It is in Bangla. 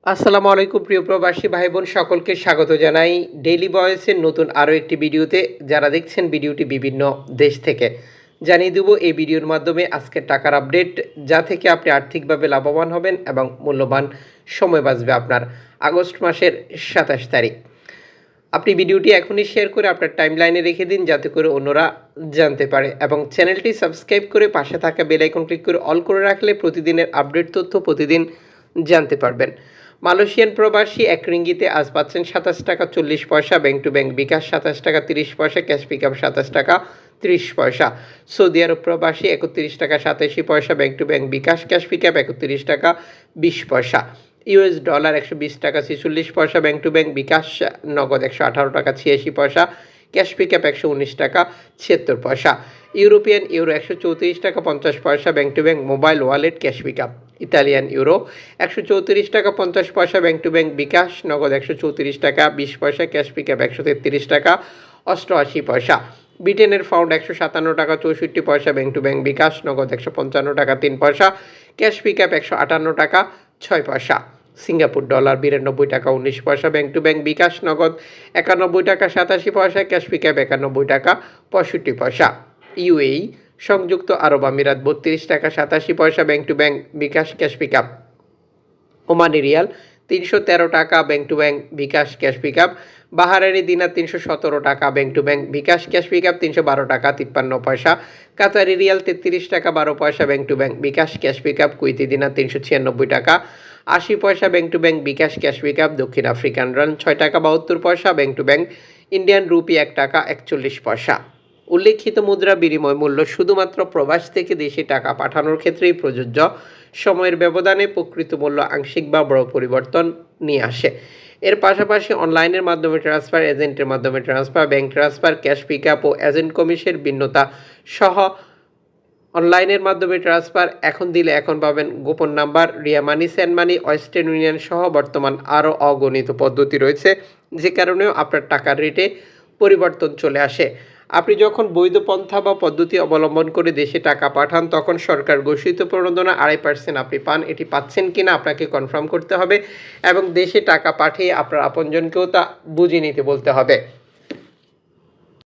আসসালামু আলাইকুম প্রিয় প্রবাসী ভাই বোন সকলকে স্বাগত জানাই ডেইলি ভয়েসের নতুন আরও একটি ভিডিওতে। যারা দেখছেন ভিডিওটি বিভিন্ন দেশ থেকে, জানিয়ে দেব এই ভিডিওর মাধ্যমে আজকের টাকার আপডেট, যা থেকে আপনি আর্থিকভাবে লাভবান হবেন এবং মূল্যবান সময় বাঁচবে আপনার। আগস্ট মাসের 27 তারিখ। আপনি ভিডিওটি এখনই শেয়ার করে আপনার টাইমলাইনে রেখে দিন, যাতে করে অন্যরা জানতে পারে, এবং চ্যানেলটি সাবস্ক্রাইব করে পাশে থাকা বেল আইকন ক্লিক করে অল করে রাখলে প্রতিদিনের আপডেট তথ্য প্রতিদিন জানতে পারবেন। মালয়েশিয়ান প্রবাসী 1 রিঙ্গিতে আজ পাচ্ছেন 27 টাকা 40 পয়সা, ব্যাংক টু ব্যাংক বিকাশ 27 টাকা 30 পয়সা, ক্যাশ পিকআপ 27 টাকা 30 পয়সা। সৌদি আরব প্রবাসী 31 টাকা 87 পয়সা, bank to bank bKash cash pickup 31 টাকা 20 পয়সা। ইউএস ডলার 120 টাকা 46 পয়সা, ব্যাংক টু ব্যাংক বিকাশ নগদ 118 টাকা 86 পয়সা, ক্যাশ পিকআপ 119 টাকা 76 পয়সা। ইউরোপিয়ান ইউরো 134 টাকা 50 পয়সা, bank to bank mobile wallet cash pickup. Italian euro 134 টাকা 50 পয়সা, ব্যাংক টু ব্যাংক বিকাশ নগদ 134 টাকা 20 পয়সা, ক্যাশ পিকআপ 133 টাকা 88 পয়সা। ব্রিটেনের পাউন্ড 157 টাকা 64 পয়সা, ব্যাংক টু ব্যাংক বিকাশ নগদ 155 টাকা 3 পয়সা, ক্যাশ পিকআপ 158 টাকা 6 পয়সা। সিঙ্গাপুর ডলার 92 টাকা 19 পয়সা, ব্যাংক টু ব্যাংক বিকাশ নগদ 91 টাকা 87 পয়সা, ক্যাশ পিকআপ 91 টাকা 65 পয়সা। ইউএই সংযুক্ত আরব আমিরাত 32 টাকা 87 পয়সা, bank to bank bKash cash pickup. Omani riyal 313 টাকা, bank to bank bKash cash pickup. Bahraini dinar 317 টাকা, bank to bank bKash cash pickup 312 টাকা 53 পয়সা। কাতারি রিয়াল 33 টাকা 12 পয়সা, bank to bank bKash cash pickup. Kuwaiti dinar 396 টাকা 80 পয়সা, bank to bank bKash cash pickup. দক্ষিণ আফ্রিকান রান 6 টাকা 72 পয়সা, bank to bank. Indian rupee 1 টাকা 41 পয়সা। উল্লেখিত মুদ্রা বিনিময় মূল্য শুধুমাত্র প্রবাস থেকে দেশে টাকা পাঠানোর ক্ষেত্রেই প্রযোজ্য। সময়ের ব্যবধানে প্রকৃত মূল্য আংশিক বা বড় পরিবর্তন নিয়ে আসে। এর পাশাপাশি অনলাইনের মাধ্যমে ট্রান্সফার, এজেন্টের মাধ্যমে transfer, bank transfer, cash pickup ও এজেন্ট কমিশনের ভিন্নতা সহ অনলাইনের মাধ্যমে ট্রান্সফার, এখন দিলে এখন পাবেন গোপন নাম্বার, রিয়া মানি, সেন্ড মানি, ওয়েস্টার্ন ইউনিয়ন সহ বর্তমান আরও অগণিত পদ্ধতি রয়েছে, যে কারণেও আপনার টাকার রেটে পরিবর্তন চলে আসে। আপনি যখন বৈধ পন্থা বা পদ্ধতি অবলম্বন করে দেশে টাকা পাঠান, তখন সরকার ঘোষিত প্রণোদনা 2.5% আপনি পান। এটি পাচ্ছেন কিনা আপনাকে কনফার্ম করতে হবে, এবং দেশে টাকা পাঠিয়ে আপনার আপনজনকেও তা বুঝে নিতে বলতে হবে।